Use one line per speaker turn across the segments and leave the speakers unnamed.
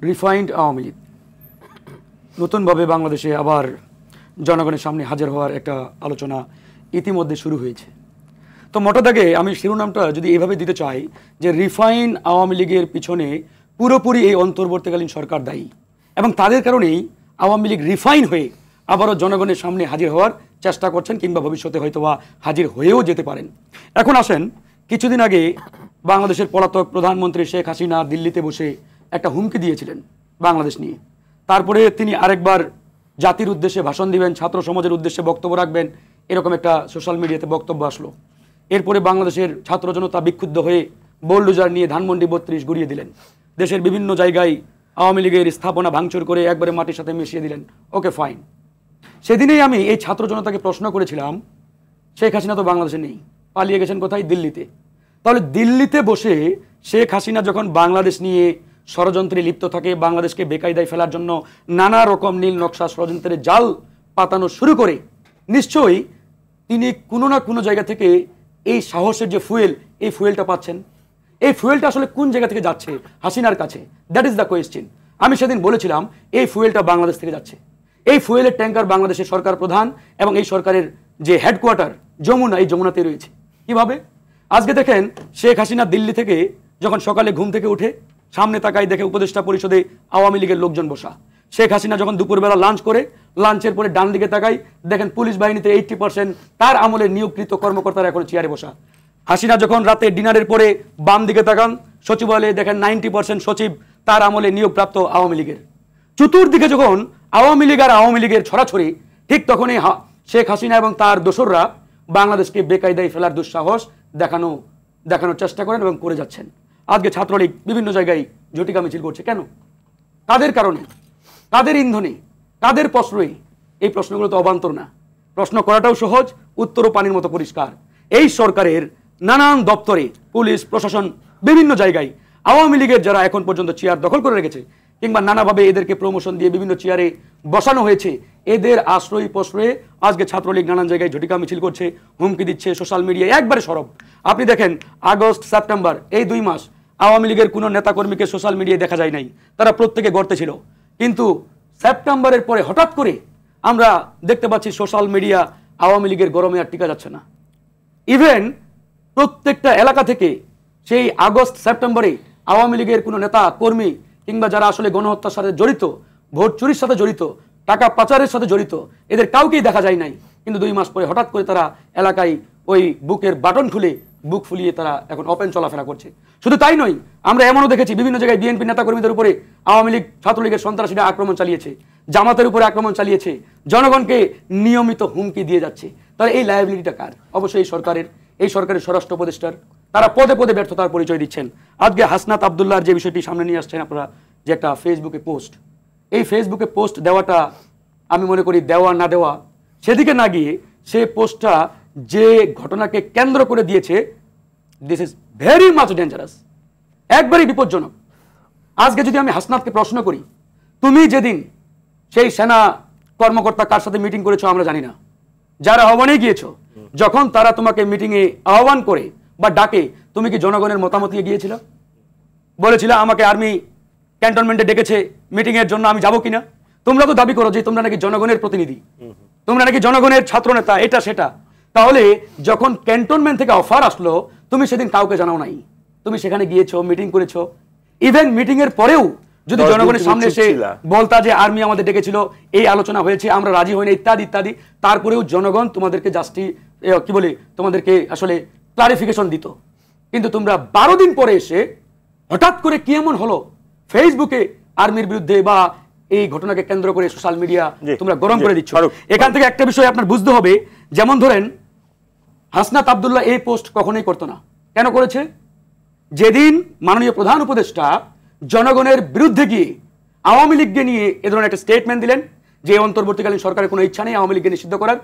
Refined Awami League নতুনভাবে বাংলাদেশে আবার জনগণের সামনে হাজির হওয়ার একটা আলোচনা ইতিমধ্যে শুরু হয়েছে। তো মোটা দাগে আমি শিরোনামটা যদি এভাবে দিতে চাই যে রিফাইন আওয়ামী লীগের পিছনে পুরোপুরি এই অন্তর্বর্তীকালীন সরকার দায়ী, এবং তাদের কারণেই আওয়ামী লীগ রিফাইন হয়ে আবারও জনগণের সামনে হাজির হওয়ার চেষ্টা করছেন, কিংবা ভবিষ্যতে হয়তোবা হাজির হয়েও যেতে পারেন। এখন আসেন, কিছুদিন আগে বাংলাদেশের পলাতক প্রধানমন্ত্রী শেখ হাসিনা দিল্লিতে বসে একটা হুমকি দিয়েছিলেন বাংলাদেশ নিয়ে। তারপরে তিনি আরেকবার জাতির উদ্দেশ্যে ভাষণ দিবেন, ছাত্র সমাজের উদ্দেশ্যে বক্তব্য রাখবেন, এরকম একটা সোশ্যাল মিডিয়াতে বক্তব্য আসলো। এরপরে বাংলাদেশের ছাত্র জনতা বিক্ষুব্ধ হয়ে বোলডোজার নিয়ে ধানমন্ডি 32 গুড়িয়ে দিলেন। দেশের বিভিন্ন জায়গায় আওয়ামী লীগের স্থাপনা ভাঙচুর করে একবারে মাটির সাথে মিশিয়ে দিলেন। ওকে, ফাইন। সেদিনেই আমি এই ছাত্র জনতাকে প্রশ্ন করেছিলাম, শেখ হাসিনা তো বাংলাদেশে নেই, পালিয়ে গেছেন কোথায়? দিল্লিতে। তাহলে দিল্লিতে বসে শেখ হাসিনা যখন বাংলাদেশ নিয়ে ষড়যন্ত্রে লিপ্ত থাকে, বাংলাদেশকে বেকায়দায় ফেলার জন্য নানা রকম নীল নকশা ষড়যন্ত্রের জাল পাতানো শুরু করে, নিশ্চয়ই তিনি কোনো না কোনো জায়গা থেকে এই সাহসের যে ফুয়েল, এই ফুয়েলটা পাচ্ছেন। এই ফুয়েলটা আসলে কোন জায়গা থেকে যাচ্ছে হাসিনার কাছে? That is the question. আমি সেদিন বলেছিলাম এই ফুয়েলটা বাংলাদেশ থেকে যাচ্ছে। এই ফুয়েলের ট্যাঙ্কার বাংলাদেশের সরকার প্রধান এবং এই সরকারের যে হেডকোয়ার্টার যমুনা, এই যমুনাতে রয়েছে। কিভাবে? আজকে দেখেন, শেখ হাসিনা দিল্লি থেকে যখন সকালে ঘুম থেকে উঠে সামনে তাকায়, দেখে উপদেষ্টা পরিষদে আওয়ামী লীগের লোকজন বসা। শেখ হাসিনা যখন দুপুরবেলা লাঞ্চ করে, লাঞ্চের পরে ডান দিকে তাকায়, দেখেন পুলিশ বাহিনীতে 80% তার আমলে নিয়োগকৃত কর্মকর্তারা এখন চেয়ারে বসা। হাসিনা যখন রাতে ডিনারের পরে বাম দিকে তাকান, সচিবালয়ে দেখেন 90% সচিব তার আমলে নিয়োগপ্রাপ্ত আওয়ামী লীগের। চতুর্দিকে যখন আওয়ামী লীগ আর আওয়ামী লীগের ছড়াছড়ি, ঠিক তখনই শেখ হাসিনা এবং তার দোসররা বাংলাদেশকে বেকায়দায় ফেলার দুঃসাহস দেখানোর চেষ্টা করেন এবং করে যাচ্ছেন। আজকে ছাত্রলীগ বিভিন্ন জায়গায় ঝটিকা মিছিল করছে। কেন? তাদের কারণে, তাদের ইন্ধনে, তাদের প্রশ্রয়ে। এই প্রশ্নগুলো তো অবান্তর না। প্রশ্ন করাটাও সহজ, উত্তরও পানির মতো পরিষ্কার। এই সরকারের নানান দপ্তরে, পুলিশ প্রশাসন, বিভিন্ন জায়গায় আওয়ামী লীগের যারা এখন পর্যন্ত চেয়ার দখল করে রেখেছে, কিংবা নানাভাবে এদেরকে প্রমোশন দিয়ে বিভিন্ন চেয়ারে বসানো হয়েছে, এদের আশ্রয় প্রশ্রয়ে আজকে ছাত্রলীগ নানান জায়গায় ঝটিকা মিছিল করছে, হুমকি দিচ্ছে, সোশ্যাল মিডিয়ায় একবারে সরব। আপনি দেখেন, আগস্ট সেপ্টেম্বর এই 2 মাস আওয়ামী লীগের কোনো নেতাকর্মীকে সোশ্যাল মিডিয়ায় দেখা যায় নাই, তারা প্রত্যেকে গর্তে ছিল। কিন্তু সেপ্টেম্বরের পরে হঠাৎ করে আমরা দেখতে পাচ্ছি সোশ্যাল মিডিয়া আওয়ামী লীগের গরমে আর টিকা যাচ্ছে না। ইভেন প্রত্যেকটা এলাকা থেকে সেই আগস্ট সেপ্টেম্বরে আওয়ামী লীগের কোনো নেতা কর্মী কিংবা যারা আসলে গণহত্যার সাথে জড়িত, ভোট চুরির সাথে জড়িত, টাকা পাচারের সাথে জড়িত, এদের কাউকেই দেখা যায় নাই। কিন্তু 2 মাস পরে হঠাৎ করে তারা এলাকায় ওই বুকের বাটন খুলে বুক ফুলিয়ে তারা এখন ওপেন চলাফেরা করছে। শুধু তাই নয়, আমরা এমনও দেখেছি বিভিন্ন জায়গায় বিএনপি নেতাকর্মীদের উপরে আওয়ামী লীগ ছাত্রলীগের সন্ত্রাসীরা আক্রমণ চালিয়েছে, জামাতের উপরে আক্রমণ চালিয়েছে, জনগণকে নিয়মিত হুমকি দিয়ে যাচ্ছে। তাহলে এই লায়াবিলিটিটা কার? অবশ্যই এই সরকারের স্বরাষ্ট্র উপদেষ্টার। তারা পদে পদে ব্যর্থতার পরিচয় দিচ্ছেন। আজকে হাসনাত আবদুল্লাহর যে বিষয়টি সামনে নিয়ে আসছেন আপনারা, যে একটা ফেসবুকে পোস্ট, এই ফেসবুকে পোস্ট দেওয়াটা আমি মনে করি দেওয়া না দেওয়া সেদিকে না গিয়ে, সে পোস্টটা যে ঘটনাকে কেন্দ্র করে দিয়েছে, this is very much dangerous, একবারই বিপজ্জনক। আজকে যদি আমি হাসনাতকে প্রশ্ন করি, তুমি যেদিন সেই সেনা কর্মকর্তা কার সাথে মিটিং করেছো আমরা জানি না, যারা আহ্বানে গিয়েছো, যখন তারা তোমাকে মিটিংয়ে আহ্বান করে বা ডাকে, তুমি কি জনগণের মতামত নিয়ে গিয়েছিল? বলেছিল আমাকে আর্মি ক্যান্টনমেন্টে ডেকেছে মিটিংয়ের জন্য, আমি যাবো কিনা? তোমরা তো দাবি করো যে তোমরা নাকি জনগণের প্রতিনিধি, তোমরা নাকি জনগণের ছাত্রনেতা, এটা সেটা। তাহলে যখন ক্যান্টনমেন্ট থেকে অফার আসলো, তুমি সেদিন কাউকে জানাও নাই, তুমি সেখানে গিয়েছো, মিটিং করেছো। ইভেন মিটিং এর পরেও যদি জনগণের সামনে এসে বলতা যে আর্মি আমাদের ডেকেছিল, এই আলোচনা হয়েছে, আমরা রাজি হই না, ইত্যাদি ইত্যাদি, তারপরেও জনগণ তোমাদেরকে তোমাদেরকে আসলে ক্লারিফিকেশন দিত। কিন্তু তোমরা 12 দিন পরে এসে হঠাৎ করে কি এমন হলো, ফেসবুকে আর্মির বিরুদ্ধে বা এই ঘটনাকে কেন্দ্র করে সোশ্যাল মিডিয়া তোমরা গরম করে দিচ্ছ। এখান থেকে একটা বিষয় আপনার বুঝতে হবে, যেমন ধরেন হাসনাত আবদুল্লাহ এই পোস্ট কখনোই করতো না। কেন করেছে? যেদিন মাননীয় প্রধান উপদেষ্টা জনগণের বিরুদ্ধে গিয়ে আওয়ামী লীগকে নিয়ে এ ধরনের একটা স্টেটমেন্ট দিলেন যে অন্তর্বর্তীকালীন সরকারের কোনো ইচ্ছা নেই আওয়ামী লীগকে নিষিদ্ধ করার,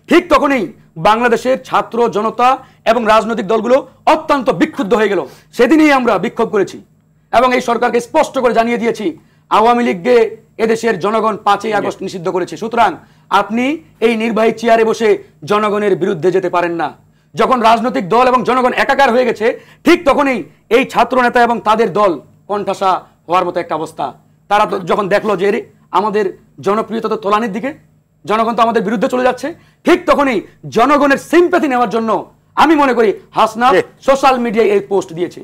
ঠিক তখনই বাংলাদেশের ছাত্র জনতা এবং রাজনৈতিক দলগুলো অত্যন্ত বিক্ষুব্ধ হয়ে গেল। সেদিনই আমরা বিক্ষোভ করেছি এবং এই সরকারকে স্পষ্ট করে জানিয়ে দিয়েছি আওয়ামী লীগকে এদেশের জনগণ 5ই আগস্ট নিষিদ্ধ করেছে। সুতরাং আপনি এই নির্বাহী চেয়ারে বসে জনগণের বিরুদ্ধে যেতে পারেন না। যখন রাজনৈতিক দল এবং জনগণ একাকার হয়ে গেছে, ঠিক তখনই এই ছাত্র নেতা এবং তাদের দল কণ্ঠাসা হওয়ার মতো একটা অবস্থা। তারা তো যখন দেখলো যে এরে আমাদের জনপ্রিয়তা তো তোলানির দিকে, জনগণ তো আমাদের বিরুদ্ধে চলে যাচ্ছে, ঠিক তখনই জনগণের সিম্প্যাথি নেওয়ার জন্য আমি মনে করি হাসনাত সোশ্যাল মিডিয়ায় এই পোস্ট দিয়েছে।